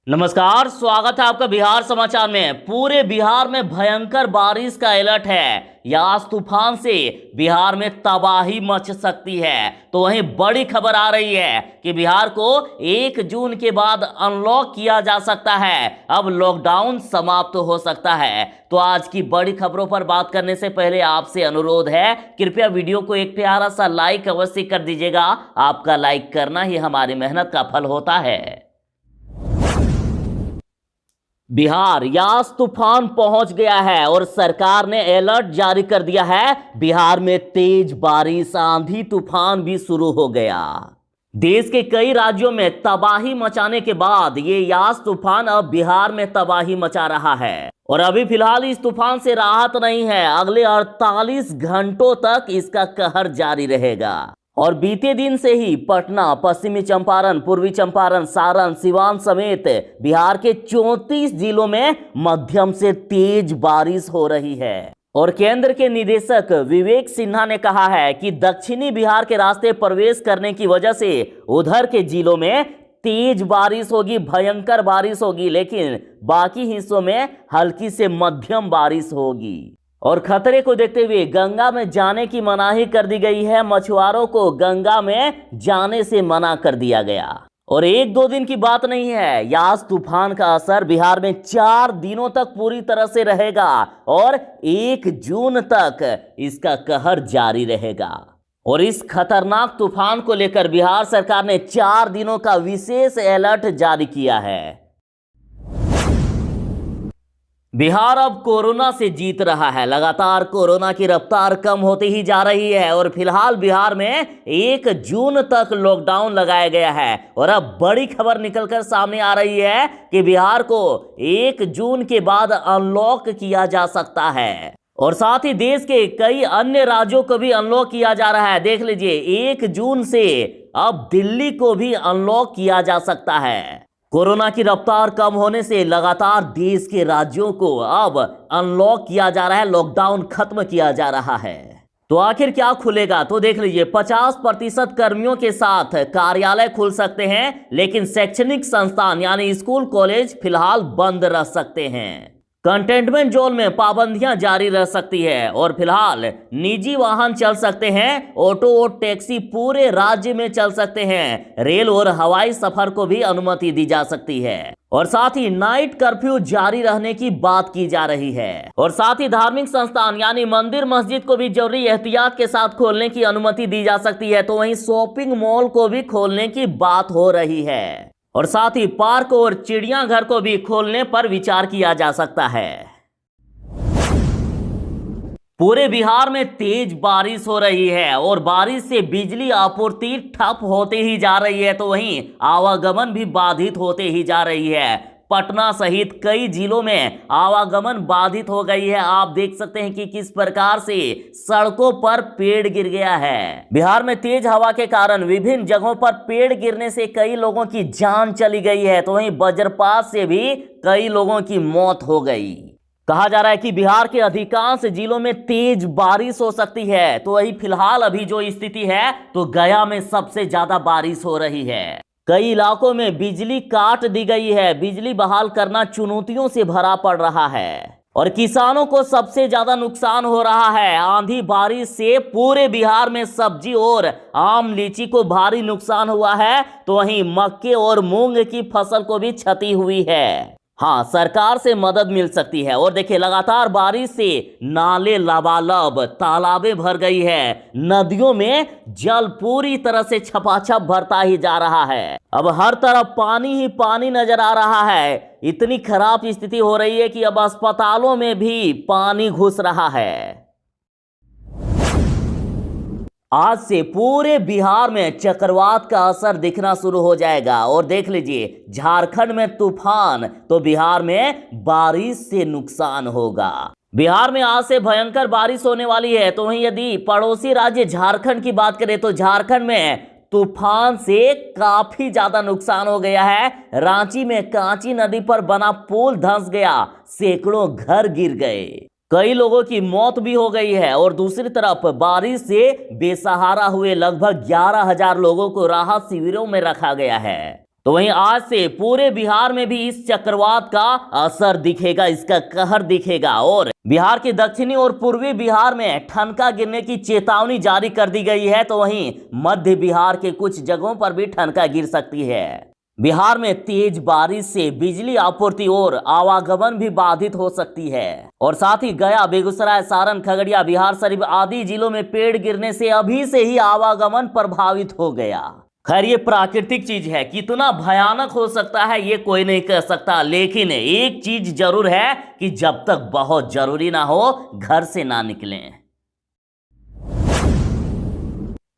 नमस्कार, स्वागत है आपका बिहार समाचार में। पूरे बिहार में भयंकर बारिश का अलर्ट है। यास तूफान से बिहार में तबाही मच सकती है। तो वहीं बड़ी खबर आ रही है कि बिहार को 1 जून के बाद अनलॉक किया जा सकता है। अब लॉकडाउन समाप्त हो सकता है। तो आज की बड़ी खबरों पर बात करने से पहले आपसे अनुरोध है, कृपया वीडियो को एक प्यारा सा लाइक अवश्य कर दीजिएगा। आपका लाइक करना ही हमारी मेहनत का फल होता है। बिहार यास तूफान पहुंच गया है और सरकार ने अलर्ट जारी कर दिया है। बिहार में तेज बारिश, आंधी तूफान भी शुरू हो गया। देश के कई राज्यों में तबाही मचाने के बाद ये यास तूफान अब बिहार में तबाही मचा रहा है। और अभी फिलहाल इस तूफान से राहत नहीं है। अगले 48 घंटों तक इसका कहर जारी रहेगा। और बीते दिन से ही पटना, पश्चिमी चंपारण, पूर्वी चंपारण, सारण, सिवान समेत बिहार के 34 जिलों में मध्यम से तेज बारिश हो रही है। और केंद्र के निदेशक विवेक सिन्हा ने कहा है कि दक्षिणी बिहार के रास्ते प्रवेश करने की वजह से उधर के जिलों में तेज बारिश होगी, भयंकर बारिश होगी, लेकिन बाकी हिस्सों में हल्की से मध्यम बारिश होगी। और खतरे को देखते हुए गंगा में जाने की मनाही कर दी गई है। मछुआरों को गंगा में जाने से मना कर दिया गया। और 1-2 दिन की बात नहीं है, यास तूफान का असर बिहार में 4 दिनों तक पूरी तरह से रहेगा और 1 जून तक इसका कहर जारी रहेगा। और इस खतरनाक तूफान को लेकर बिहार सरकार ने 4 दिनों का विशेष अलर्ट जारी किया है। बिहार अब कोरोना से जीत रहा है। लगातार कोरोना की रफ्तार कम होती ही जा रही है और फिलहाल बिहार में 1 जून तक लॉकडाउन लगाया गया है। और अब बड़ी खबर निकलकर सामने आ रही है कि बिहार को 1 जून के बाद अनलॉक किया जा सकता है। और साथ ही देश के कई अन्य राज्यों को भी अनलॉक किया जा रहा है। देख लीजिए, 1 जून से अब दिल्ली को भी अनलॉक किया जा सकता है। कोरोना की रफ्तार कम होने से लगातार देश के राज्यों को अब अनलॉक किया जा रहा है, लॉकडाउन खत्म किया जा रहा है। तो आखिर क्या खुलेगा? तो देख लीजिए, 50% कर्मियों के साथ कार्यालय खुल सकते हैं, लेकिन शैक्षणिक संस्थान यानी स्कूल, कॉलेज फिलहाल बंद रह सकते हैं। कंटेनमेंट जोन में पाबंदियां जारी रह सकती है और फिलहाल निजी वाहन चल सकते हैं। ऑटो और टैक्सी पूरे राज्य में चल सकते हैं। रेल और हवाई सफर को भी अनुमति दी जा सकती है। और साथ ही नाइट कर्फ्यू जारी रहने की बात की जा रही है। और साथ ही धार्मिक संस्थान यानी मंदिर, मस्जिद को भी जरूरी एहतियात के साथ खोलने की अनुमति दी जा सकती है। तो वहीं शॉपिंग मॉल को भी खोलने की बात हो रही है। और साथ ही पार्क और चिड़ियाघर को भी खोलने पर विचार किया जा सकता है। पूरे बिहार में तेज बारिश हो रही है और बारिश से बिजली आपूर्ति ठप होते ही जा रही है। तो वहीं आवागमन भी बाधित होते ही जा रही है। पटना सहित कई जिलों में आवागमन बाधित हो गई है। आप देख सकते हैं कि किस प्रकार से सड़कों पर पेड़ गिर गया है। बिहार में तेज हवा के कारण विभिन्न जगहों पर पेड़ गिरने से कई लोगों की जान चली गई है। तो वहीं वज्रपात से भी कई लोगों की मौत हो गई। कहा जा रहा है कि बिहार के अधिकांश जिलों में तेज बारिश हो सकती है। तो वही फिलहाल अभी जो स्थिति है, तो गया में सबसे ज्यादा बारिश हो रही है। कई इलाकों में बिजली काट दी गई है। बिजली बहाल करना चुनौतियों से भरा पड़ रहा है और किसानों को सबसे ज्यादा नुकसान हो रहा है। आंधी बारिश से पूरे बिहार में सब्जी और आम, लीची को भारी नुकसान हुआ है। तो वहीं मक्के और मूंग की फसल को भी क्षति हुई है। हाँ, सरकार से मदद मिल सकती है। और देखिए, लगातार बारिश से नाले लबालब, तालाबें भर गई है। नदियों में जल पूरी तरह से छपाछप भरता ही जा रहा है। अब हर तरफ पानी ही पानी नजर आ रहा है। इतनी खराब स्थिति हो रही है कि अब अस्पतालों में भी पानी घुस रहा है। आज से पूरे बिहार में चक्रवात का असर दिखना शुरू हो जाएगा। और देख लीजिए, झारखंड में तूफान, तो बिहार में बारिश से नुकसान होगा। बिहार में आज से भयंकर बारिश होने वाली है। तो वहीं यदि पड़ोसी राज्य झारखंड की बात करें, तो झारखंड में तूफान से काफी ज्यादा नुकसान हो गया है। रांची में कांची नदी पर बना पुल धंस गया, सैकड़ों घर गिर गए, कई लोगों की मौत भी हो गई है। और दूसरी तरफ बारिश से बेसहारा हुए लगभग 11,000 लोगों को राहत शिविरों में रखा गया है। तो वहीं आज से पूरे बिहार में भी इस चक्रवात का असर दिखेगा, इसका कहर दिखेगा और बिहार के दक्षिणी और पूर्वी बिहार में ठनका गिरने की चेतावनी जारी कर दी गई है। तो वहीं मध्य बिहार के कुछ जगहों पर भी ठनका गिर सकती है। बिहार में तेज बारिश से बिजली आपूर्ति और आवागमन भी बाधित हो सकती है और साथ ही गया, बेगूसराय, सारण, खगड़िया, बिहार शरीफ आदि जिलों में पेड़ गिरने से अभी से ही आवागमन प्रभावित हो गया। खैर ये प्राकृतिक चीज है, कितना भयानक हो सकता है ये कोई नहीं कह सकता, लेकिन एक चीज जरूर है कि जब तक बहुत जरूरी ना हो घर से ना निकलें।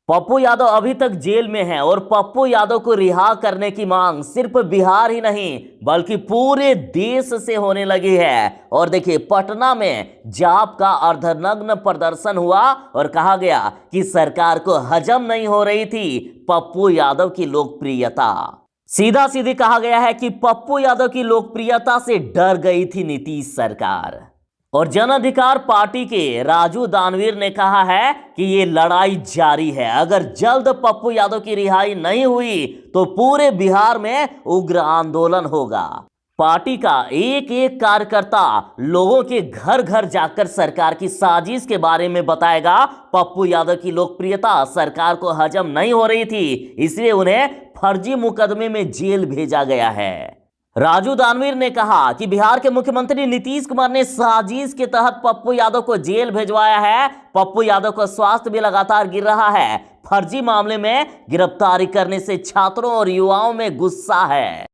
पप्पू यादव अभी तक जेल में हैं और पप्पू यादव को रिहा करने की मांग सिर्फ बिहार ही नहीं बल्कि पूरे देश से होने लगी है। और देखिए, पटना में जाप का अर्धनग्न प्रदर्शन हुआ और कहा गया कि सरकार को हजम नहीं हो रही थी पप्पू यादव की लोकप्रियता। सीधा सीधी कहा गया है कि पप्पू यादव की लोकप्रियता से डर गई थी नीतीश सरकार। और जन अधिकार पार्टी के राजू दानवीर ने कहा है कि ये लड़ाई जारी है, अगर जल्द पप्पू यादव की रिहाई नहीं हुई तो पूरे बिहार में उग्र आंदोलन होगा। पार्टी का एक एक कार्यकर्ता लोगों के घर घर जाकर सरकार की साजिश के बारे में बताएगा। पप्पू यादव की लोकप्रियता सरकार को हजम नहीं हो रही थी, इसलिए उन्हें फर्जी मुकदमे में जेल भेजा गया है। राजू दानवीर ने कहा कि बिहार के मुख्यमंत्री नीतीश कुमार ने साजिश के तहत पप्पू यादव को जेल भेजवाया है। पप्पू यादव का स्वास्थ्य भी लगातार गिर रहा है। फर्जी मामले में गिरफ्तारी करने से छात्रों और युवाओं में गुस्सा है।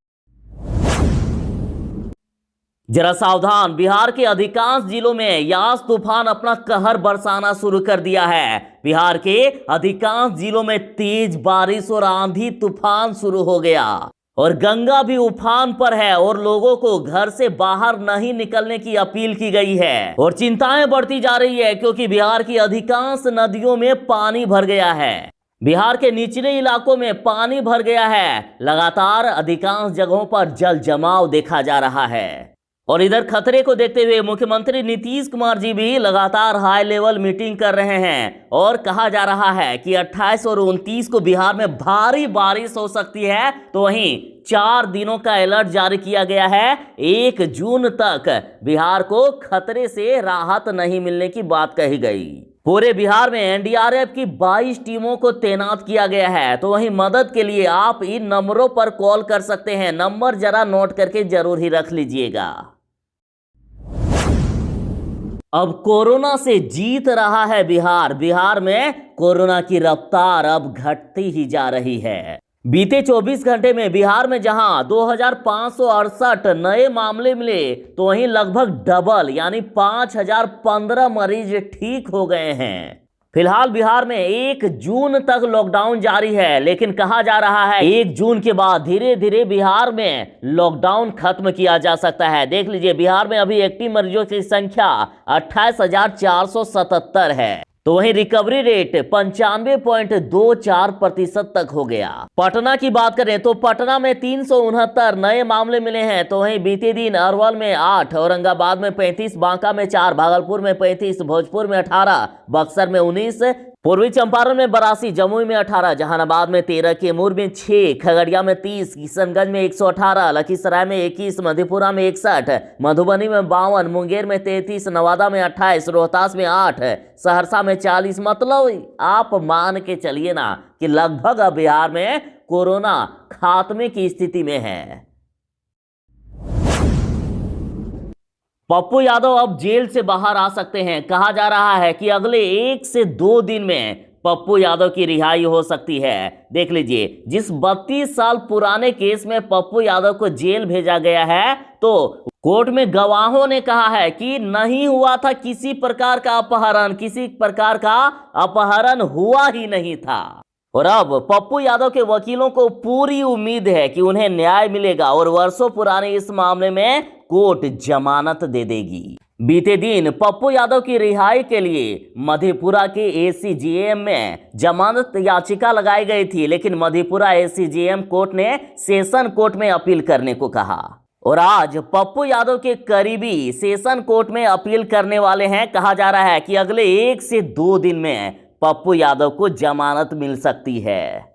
जरा सावधान, बिहार के अधिकांश जिलों में यास तूफान अपना कहर बरसाना शुरू कर दिया है। बिहार के अधिकांश जिलों में तेज बारिश और आंधी तूफान शुरू हो गया और गंगा भी उफान पर है और लोगों को घर से बाहर नहीं निकलने की अपील की गई है। और चिंताएं बढ़ती जा रही है क्योंकि बिहार की अधिकांश नदियों में पानी भर गया है। बिहार के निचले इलाकों में पानी भर गया है। लगातार अधिकांश जगहों पर जल जमाव देखा जा रहा है। और इधर खतरे को देखते हुए मुख्यमंत्री नीतीश कुमार जी भी लगातार हाई लेवल मीटिंग कर रहे हैं और कहा जा रहा है कि 28 और 29 को बिहार में भारी बारिश हो सकती है। तो वहीं 4 दिनों का अलर्ट जारी किया गया है। 1 जून तक बिहार को खतरे से राहत नहीं मिलने की बात कही गई। पूरे बिहार में एनडीआरएफ की 22 टीमों को तैनात किया गया है। तो वहीं मदद के लिए आप इन नंबरों पर कॉल कर सकते हैं। नंबर जरा नोट करके जरूर ही रख लीजिएगा। अब कोरोना से जीत रहा है बिहार। बिहार में कोरोना की रफ्तार अब घटती ही जा रही है। बीते 24 घंटे में बिहार में जहां 2568 नए मामले मिले तो वहीं लगभग डबल यानी 5015 मरीज ठीक हो गए हैं। फिलहाल बिहार में 1 जून तक लॉकडाउन जारी है, लेकिन कहा जा रहा है 1 जून के बाद धीरे धीरे बिहार में लॉकडाउन खत्म किया जा सकता है। देख लीजिए, बिहार में अभी एक्टिव मरीजों की संख्या 28,477 है। तो वहीं रिकवरी रेट 95.24% तक हो गया। पटना की बात करें तो पटना में 369 नए मामले मिले हैं। तो वहीं बीते दिन अरवल में 8, औरंगाबाद में 35, बांका में 4, भागलपुर में 35, भोजपुर में 18, बक्सर में 19, पूर्वी चंपारण में 82, जमुई में 18, जहानाबाद में 13, कैमूर में 6, खगड़िया में 30, किशनगंज में 118, लखीसराय में 21, मधेपुरा में 61, मधुबनी में 52, मुंगेर में 33, नवादा में 28, रोहतास में 8, सहरसा में 40। मतलब आप मान के चलिए ना कि लगभग अब बिहार में कोरोना खात्मे की स्थिति में है। पप्पू यादव अब जेल से बाहर आ सकते हैं। कहा जा रहा है कि अगले 1 से 2 दिन में पप्पू यादव की रिहाई हो सकती है। देख लीजिए, जिस 32 साल पुराने केस में पप्पू यादव को जेल भेजा गया है तो कोर्ट में गवाहों ने कहा है कि नहीं हुआ था किसी प्रकार का अपहरण, किसी प्रकार का अपहरण हुआ ही नहीं था। और अब पप्पू यादव के वकीलों को पूरी उम्मीद है कि उन्हें न्याय मिलेगा और वर्षों पुराने इस मामले में कोर्ट जमानत दे देगी। बीते दिन पप्पू यादव की रिहाई के लिए मधेपुरा के एसीजेएम में जमानत याचिका लगाई गई थी, लेकिन मधेपुरा एसीजेएम कोर्ट ने सेशन कोर्ट में अपील करने को कहा। और आज पप्पू यादव के करीबी सेशन कोर्ट में अपील करने वाले हैं। कहा जा रहा है कि अगले 1 से 2 दिन में पप्पू यादव को जमानत मिल सकती है।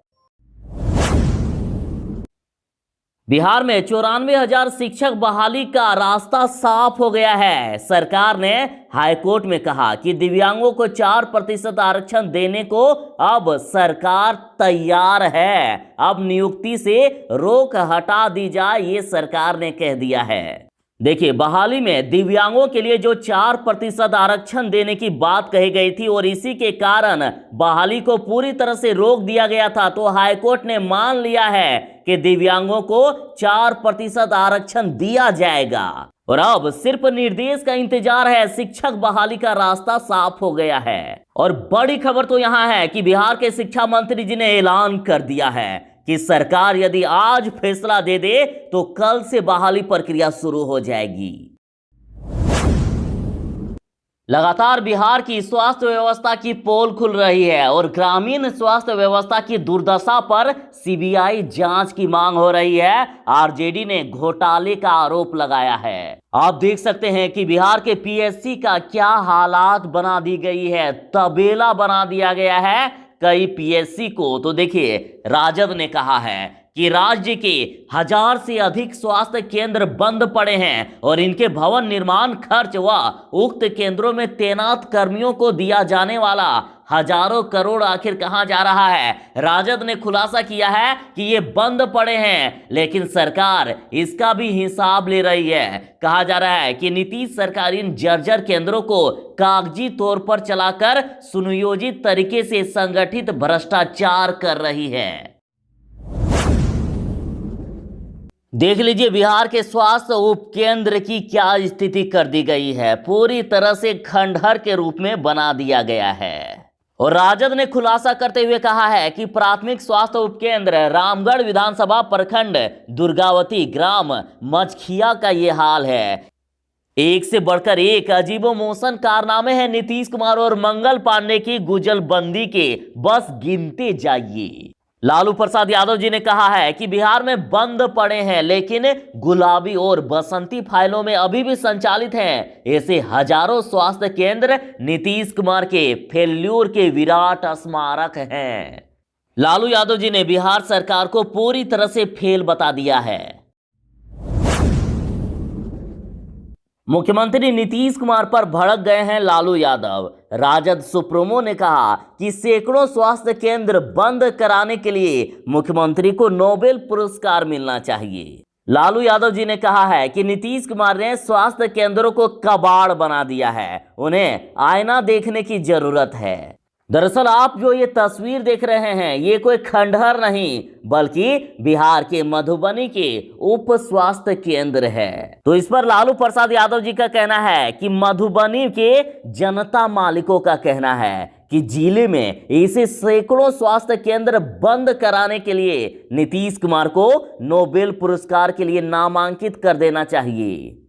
बिहार में 94,000 शिक्षक बहाली का रास्ता साफ हो गया है। सरकार ने हाईकोर्ट में कहा कि दिव्यांगों को 4% आरक्षण देने को अब सरकार तैयार है। अब नियुक्ति से रोक हटा दी जाए, ये सरकार ने कह दिया है। देखिए, बहाली में दिव्यांगों के लिए जो 4% आरक्षण देने की बात कही गई थी और इसी के कारण बहाली को पूरी तरह से रोक दिया गया था, तो हाईकोर्ट ने मान लिया है कि दिव्यांगों को 4% आरक्षण दिया जाएगा और अब सिर्फ निर्देश का इंतजार है। शिक्षक बहाली का रास्ता साफ हो गया है। और बड़ी खबर तो यहां है कि बिहार के शिक्षा मंत्री जी ने ऐलान कर दिया है कि सरकार यदि आज फैसला दे दे तो कल से बहाली प्रक्रिया शुरू हो जाएगी। लगातार बिहार की स्वास्थ्य व्यवस्था की पोल खुल रही है और ग्रामीण स्वास्थ्य व्यवस्था की दुर्दशा पर सीबीआई जांच की मांग हो रही है। आरजेडी ने घोटाले का आरोप लगाया है। आप देख सकते हैं कि बिहार के पीएससी का क्या हालात बना दी गई है, तबेला बना दिया गया है कई पीएससी को। तो देखिए, राजद ने कहा है कि राज्य के 1000 से अधिक स्वास्थ्य केंद्र बंद पड़े हैं और इनके भवन निर्माण खर्च व उक्त केंद्रों में तैनात कर्मियों को दिया जाने वाला हजारों करोड़ आखिर कहां जा रहा है। राजद ने खुलासा किया है कि ये बंद पड़े हैं, लेकिन सरकार इसका भी हिसाब ले रही है। कहा जा रहा है कि नीतीश सरकार इन जर्जर केंद्रों को कागजी तौर पर चलाकर सुनियोजित तरीके से संगठित भ्रष्टाचार कर रही है। देख लीजिए, बिहार के स्वास्थ्य उपकेंद्र की क्या स्थिति कर दी गई है। पूरी तरह से खंडहर के रूप में बना दिया गया है। और राजद ने खुलासा करते हुए कहा है कि प्राथमिक स्वास्थ्य उपकेंद्र रामगढ़ विधानसभा प्रखंड दुर्गावती ग्राम मचखिया का ये हाल है। एक से बढ़कर एक अजीबोमोशन कारनामे हैं नीतीश कुमार और मंगल पांडे की गुजलबंदी के, बस गिनते जाइए। लालू प्रसाद यादव जी ने कहा है कि बिहार में बंद पड़े हैं, लेकिन गुलाबी और बसंती फाइलों में अभी भी संचालित हैं। ऐसे हजारों स्वास्थ्य केंद्र नीतीश कुमार के फेल्यूर के विराट स्मारक हैं। लालू यादव जी ने बिहार सरकार को पूरी तरह से फेल बता दिया है। मुख्यमंत्री नीतीश कुमार पर भड़क गए हैं लालू यादव। राजद सुप्रीमो ने कहा कि सैकड़ों स्वास्थ्य केंद्र बंद कराने के लिए मुख्यमंत्री को नोबेल पुरस्कार मिलना चाहिए। लालू यादव जी ने कहा है कि नीतीश कुमार ने स्वास्थ्य केंद्रों को कबाड़ बना दिया है, उन्हें आईना देखने की जरूरत है। दरअसल आप जो ये तस्वीर देख रहे हैं, ये कोई खंडहर नहीं बल्कि बिहार के मधुबनी के उप स्वास्थ्य केंद्र है। तो इस पर लालू प्रसाद यादव जी का कहना है कि मधुबनी के जनता मालिकों का कहना है कि जिले में ऐसे सैकड़ों स्वास्थ्य केंद्र बंद कराने के लिए नीतीश कुमार को नोबेल पुरस्कार के लिए नामांकित कर देना चाहिए।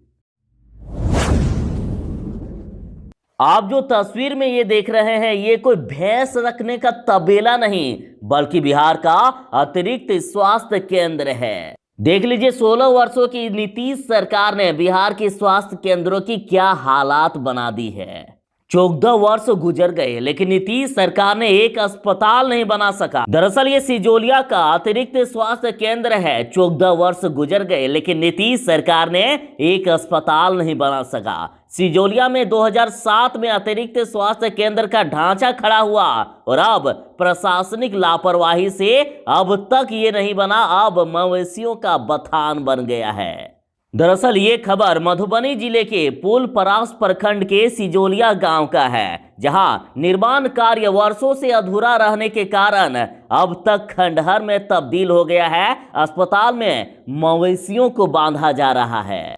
आप जो तस्वीर में ये देख रहे हैं, ये कोई भैंस रखने का तबेला नहीं बल्कि बिहार का अतिरिक्त स्वास्थ्य केंद्र है। देख लीजिए, 16 वर्षों की नीतीश सरकार ने बिहार के स्वास्थ्य केंद्रों की क्या हालात बना दी है। 14 वर्ष गुजर गए लेकिन नीतीश सरकार ने एक अस्पताल नहीं बना सका। दरअसल ये सिजोलिया का अतिरिक्त स्वास्थ्य केंद्र है। 14 वर्ष गुजर गए लेकिन नीतीश सरकार ने एक अस्पताल नहीं बना सका। सिजोलिया में 2007 में अतिरिक्त स्वास्थ्य केंद्र का ढांचा खड़ा हुआ और अब प्रशासनिक लापरवाही से अब तक ये नहीं बना। अब मवेशियों का बथान बन गया है। दरअसल ये खबर मधुबनी जिले के पुलपरास प्रखंड के सिजोलिया गांव का है, जहां निर्माण कार्य वर्षों से अधूरा रहने के कारण अब तक खंडहर में तब्दील हो गया है। अस्पताल में मवेशियों को बांधा जा रहा है।